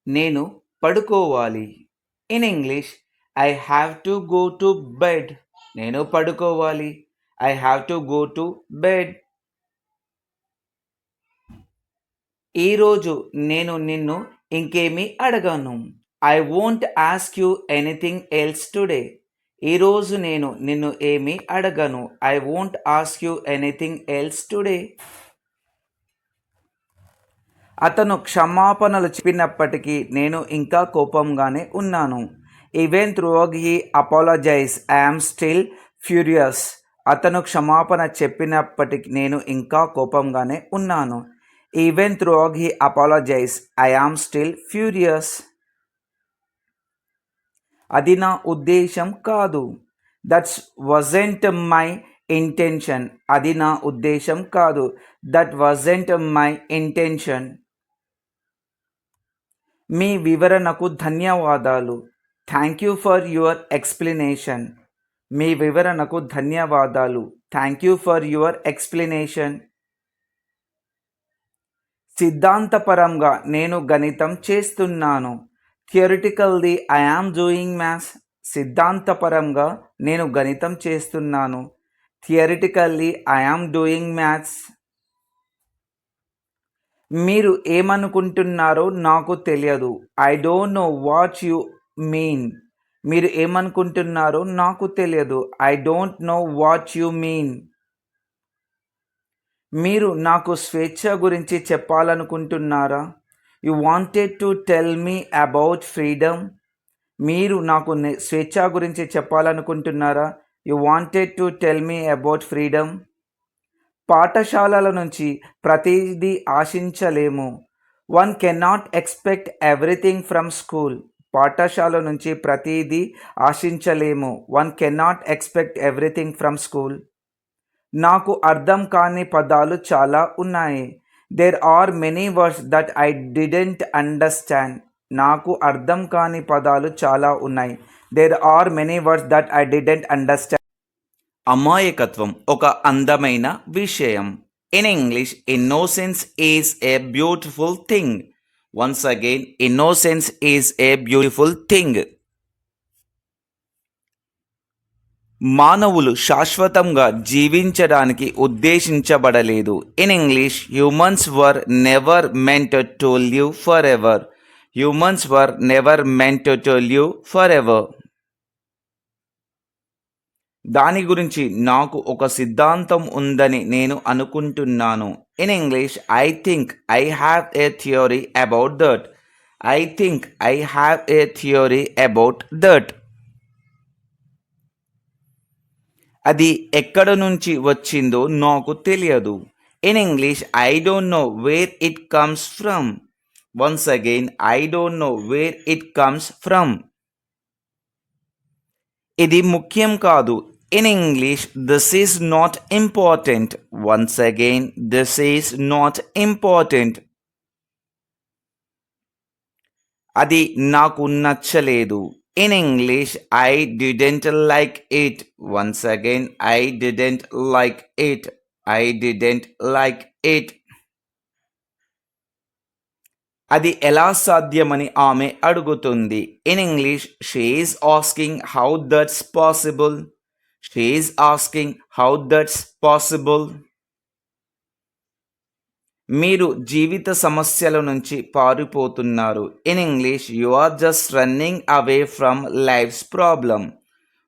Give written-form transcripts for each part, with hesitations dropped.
నేను పడుకోవాలి. In English I have to go to bed. నేను పడుకోవాలి. I have to go to bed. ఈరోజు నేను నిన్ను ఇంకేమీ అడగను. I won't ask you anything else today. ఈరోజు నేను నిన్ను ఏమీ అడగను. I won't ask you anything else today. అతను క్షమాపణలు చెప్పినప్పటికీ నేను ఇంకా కోపంగానే ఉన్నాను. ఈవెన్ త్రూఅగ్ he apologize I am still furious. అతను క్షమాపణ చెప్పినప్పటికీ నేను ఇంకా కోపంగానే ఉన్నాను. ఈవెన్ త్రూఅగ్ he apologize I am still furious. అది నా ఉద్దేశం కాదు. That's wasn't my intention. అది నా ఉద్దేశం కాదు. That wasn't my intention. మీ వివరణకు ధన్యవాదాలు. Thank you for your explanation. మీ వివరణకు ధన్యవాదాలు. Thank you for your explanation. సిద్ధాంతపరంగా నేను గణితం చేస్తున్నాను. Theoretically I am doing maths. సిద్ధాంతపరంగా నేను గణితం చేస్తున్నాను. Theoretically I am doing maths. మీరు ఏమనుకుంటున్నారో నాకు తెలియదు. I don't know what you mean. మీరు ఏమనుకుంటున్నారో నాకు తెలియదు. I don't know what you mean. మీరు నాకు స్వేచ్ఛ గురించి చెప్పాలనుకుంటున్నారా? You wanted to tell me about freedom. మీరు నాకు స్వేచ్ఛ గురించి చెప్పాలనుకుంటున్నారా? You wanted to tell me about freedom. పాఠశాలల నుంచి ప్రతిదీ ఆశించలేము. One cannot expect everything from school. పాఠశాల నుంచి ప్రతిదీ ఆశించలేము. One cannot expect everything from school. నాకు అర్థం కాని పదాలు చాలా ఉన్నాయి. There are many words that I didn't understand. నాకు అర్థం కాని పదాలు చాలా ఉన్నాయి. There are many words that I didn't understand. అమాయకత్వం ఒక అందమైన విషయం. In English innocence is a beautiful thing. Once again innocence is a beautiful thing. మానవులు శాశ్వతంగా జీవించడానికి ఉద్దేశించబడలేదు. In English humans were never meant to live forever. Humans were never meant to live forever. దాని గురించి నాకు ఒక సిద్ధాంతం ఉందని నేను అనుకుంటున్నాను. In English I think I have a theory about that. I think I have a theory about that. అది ఎక్కడ నుంచి వచ్చిందో నాకు తెలియదు. In English I don't know where it comes from. Once again I don't know where it comes from. ఇది ముఖ్యం కాదు. In English this is not important. Once again this is not important. అది నాకు నచ్చలేదు. In English I didn't like it. Once again I didn't like it. I didn't like it. అది ఎలా సాధ్యమని ఆమె అడుగుతుంది. In English she is asking how that's possible. She is asking how that's possible. మీరు జీవిత సమస్యల నుంచి పారిపోతున్నారు. In English you are just running away from life's problem.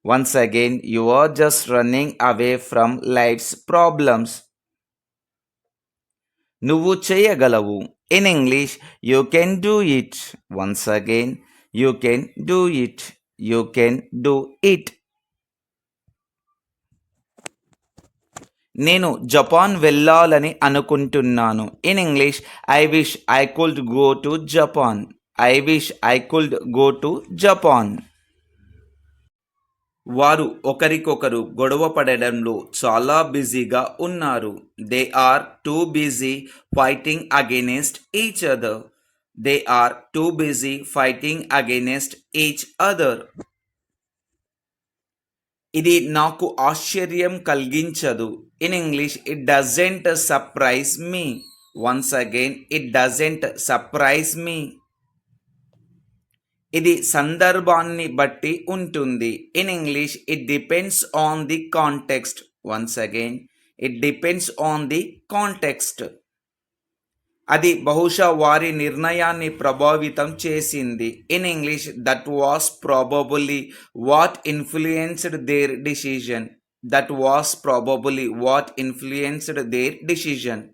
Once again you are just running away from life's problems. నువ్వు చేయగలవు. In English you can do it. Once again you can do it. You can do it. నేను Japan వెళ్ళాలని అనుకుంటున్నాను. In English I wish I could go to Japan. I wish I could go to Japan. వారు ఒకరికొకరు గొడవ పడడంలో చాలా బిజీగా ఉన్నారు. They are too busy fighting against each other. They are too busy fighting against each other. ఇది నాకు ఆశ్చర్యం కలిగించదు. In English it doesn't surprise me. Once again it doesn't surprise me. ఇది సందర్భాన్ని బట్టి ఉంటుంది. In English it depends on the context. Once again, it depends on the context. అది బహుశా వారి నిర్ణయాన్ని ప్రభావితం చేసింది. In English that was probably what influenced their decision. That was probably what influenced their decision.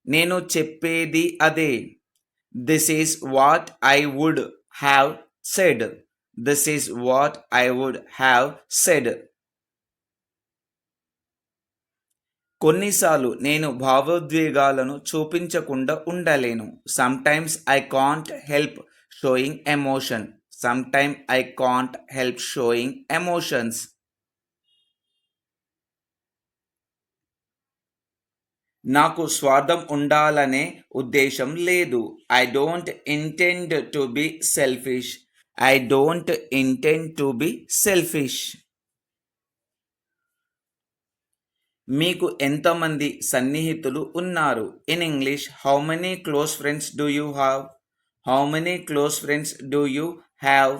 నేను చెప్పేది అదే. This is what I would have said. This is what I would have said. కొన్నిసార్లు నేను భావోద్వేగాలను చూపించకుండా ఉండలేను. Sometimes I can't help sowing emotion. Sometimes I can't help sowing emotions. నాకు స్వార్థం ఉండాలనే ఉద్దేశం లేదు. I don't intend to be selfish. I don't intend to be selfish. మీకు ఎంతమంది సన్నిహితులు ఉన్నారు? In English how many close friends do you have? How many close friends do you have?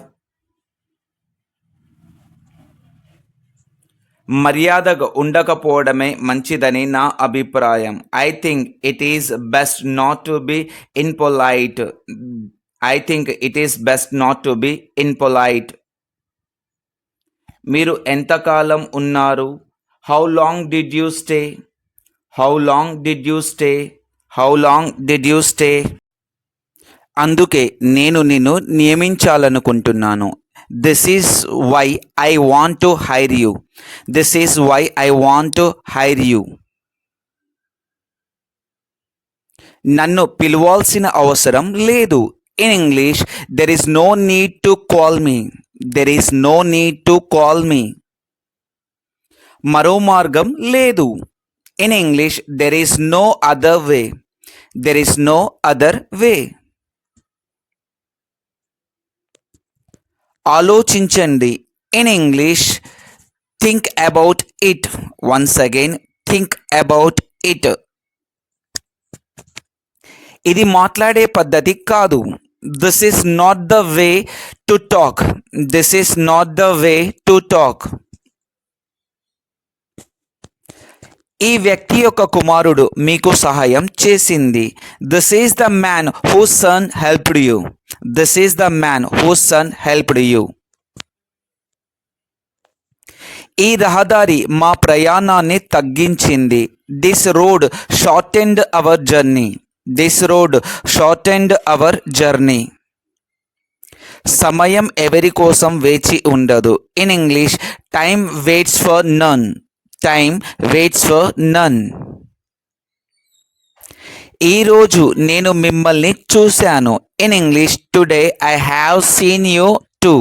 మర్యాదగా ఉండకపోవడమే మంచిదని నా అభిప్రాయం. I think it is best not to be impolite. I think it is best not to be impolite. మీరు ఎంతకాలం ఉన్నారు? How long did you stay? How long did you stay? How long did you stay? అందుకే నేను నిన్ను నియమించాలనుకుంటున్నాను. This is why I want to hire you. This is why I want to hire you. నన్ను పిలవాల్సిన అవసరం లేదు. In English there is no need to call me. There is no need to call me. మరో మార్గం లేదు. In English there is no other way. There is no other way. ఆలోచించండి. In English think about it. Once again, think about it. ఇది మాట్లాడే పద్ధతి కాదు. This is not the way to talk. This is not the way to talk. ఈ వ్యక్తి యొక్క కుమారుడు మీకు సహాయం చేసింది. This is the man whose son helped you. This is the man whose son helped you. ఈ రహదారి మా ప్రయాణాన్ని తగ్గించింది. This road shortened our journey. This road shortened our journey. సమయం ఎవరి కోసం వేచి ఉండదు. In English time waits for none. Time waits for none. ఈరోజు నేను మిమ్మల్ని చూశాను. In English today I have seen you too.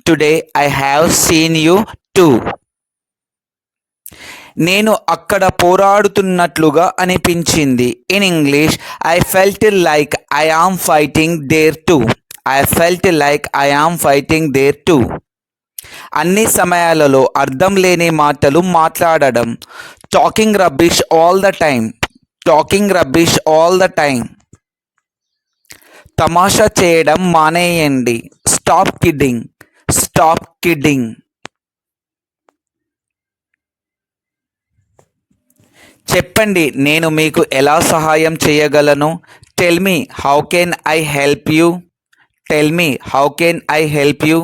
Today I have seen you too. నేను అక్కడ పోరాడుతున్నట్లుగా అనిపించింది. In English I felt like I am fighting there too. I felt like I am fighting there too. అన్ని సమయాలలో అర్థం లేని మాటలు మాట్లాడడం. Talking rubbish all the time. Talking rubbish all the time. తమాషా చేయడం మానేయండి. Stop kidding. Stop kidding. చెప్పండి, నేను మీకు ఎలా సహాయం చేయగలను? Tell me how can I help you. Tell me how can I help you.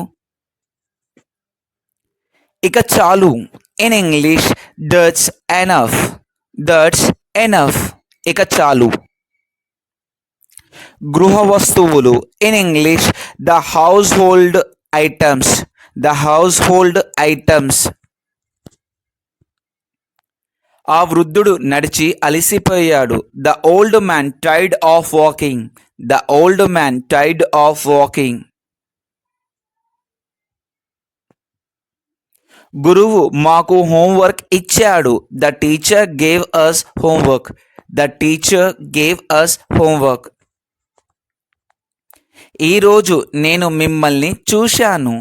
ఇక చాలు. In English that's enough. That's enough. ఇక చాలు. గృహ వస్తువులు. In English the household items. The household items. ఆ వృద్ధుడు నడిచి అలసిపోయాడు. The old man tired of walking. The old man tired of walking. గురువు మాకు హోంవర్క్ ఇచ్చాడు. The teacher gave us homework. The teacher gave us homework. ఈరోజు నేను మిమ్మల్ని చూశాను.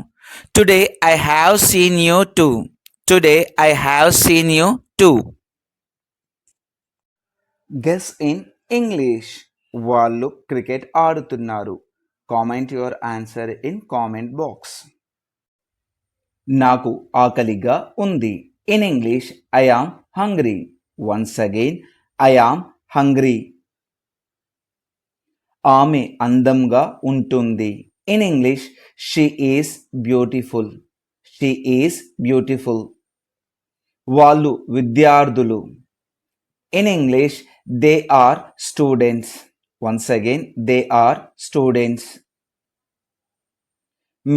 Today I have seen you too. Today I have seen you too. Guess in English. వాళ్ళు cricket ఆడుతున్నారు. Comment your answer in comment box. నాకు ఆకలిగా ఉంది. In English, I am hungry. Once again, I am hungry. ఆమె అందంగా ఉంటుంది. In English, she is beautiful. She is beautiful. వాళ్ళు విద్యార్థులు. In English, they are students. Once again, they are students.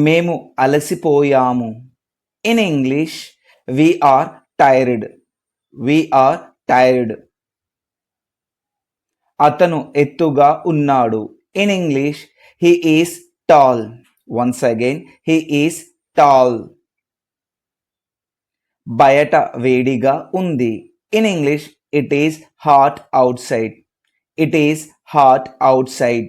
మేము అలసిపోయాము. In English, we are tired. We are tired. అతను ఎత్తుగా ఉన్నాడు. In English, he is tall. Once again, he is tall. బయట వేడిగా ఉంది. In English, it is hot outside. It is hot outside.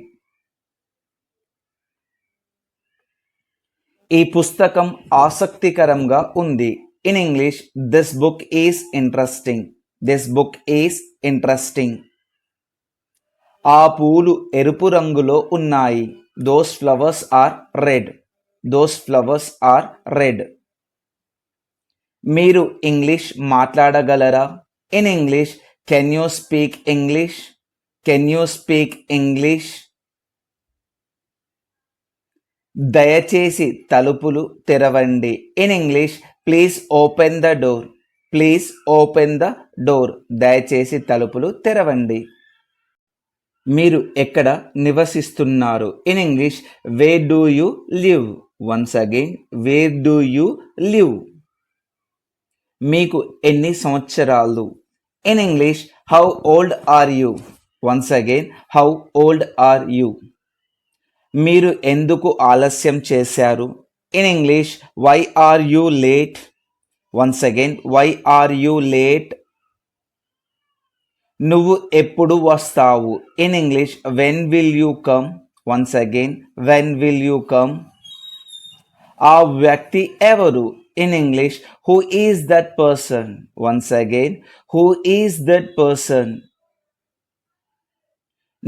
ఈ పుస్తకం ఆసక్తికరంగా ఉంది. In English, this book is interesting. This book is interesting. ఆ పూలు ఎరుపు రంగులో ఉన్నాయి. Those flowers are red. Those flowers are red. మీరు English మాట్లాడగలరా? In English, can you speak English? Can you speak English? దయచేసి తలుపులు తెరవండి. In English, please open the door. Please open the door. దయచేసి తలుపులు తెరవండి. మీరు ఎక్కడ నివసిస్తున్నారు? In English, where do you live? Once again, where do you live? మీకు ఎన్ని సంవత్సరాలు? In English, how old are you? Once again, how old are you? మీరు ఎందుకు ఆలస్యం చేశారు? In English, why are you late? Once again, why are you late? నువ్వు ఎప్పుడు వస్తావు? In English, when will you come? Once again, when will you come? ఆ వ్యక్తి ఎవరు? In English, who is that person? Once again, who is that person?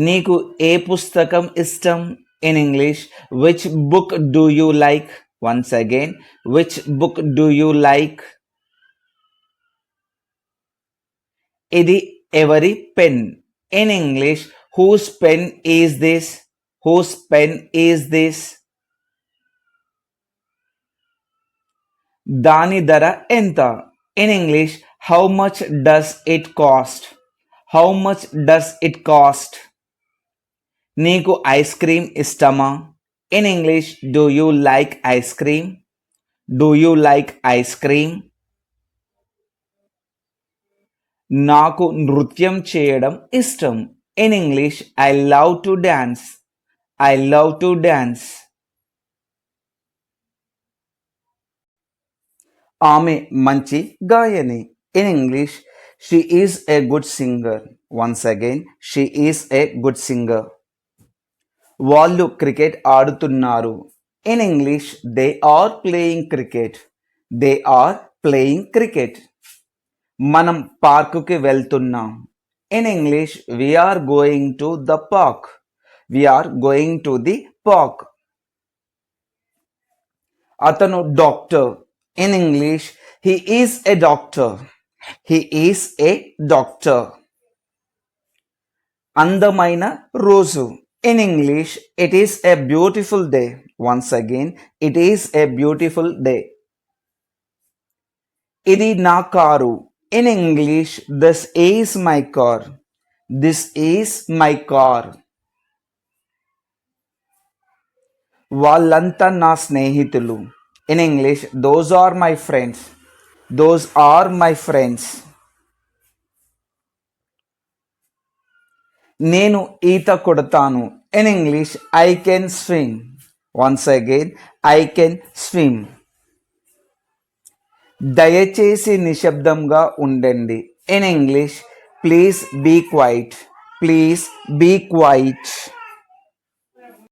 నీకు ఏ పుస్తకం ఇష్టం? In English, which book do you like? Once again, which book do you like? ఇది ఎవరి pen? In English, whose pen is this? Whose pen is this? దాని ధర ఎంత? In English, how much does it cost? How much does it cost? నీకు ice cream ఇష్టమా? In English, do you like ice cream? Do you like ice cream? నాకు నృత్యం చేయడం ఇష్టం. In English, I love to dance. I love to dance. ఆమె మంచి గాయని. In English, she is a good singer. Once again, she is a good singer. వాళ్ళు cricket ఆడుతున్నారు. In English, they are playing cricket. They are playing cricket. మనం పార్కుకి వెళ్తున్నాం. In English, we are going to the park. We are going to the park. అతను doctor. In English, he is a doctor. He is a doctor. అందమైన రోజు. In English, it is a beautiful day. Once again, it is a beautiful day. ఇది నా car. In English, this is my car. This is my car. వాళ్ళంతా నా స్నేహితులు. In English, those are my friends. Those are my friends. నేను ఈత కొడతాను. In English, I can swim. Once again, I can swim. దయచేసి నిశ్శబ్దంగా ఉండండి. In English, please be quiet. Please be quiet.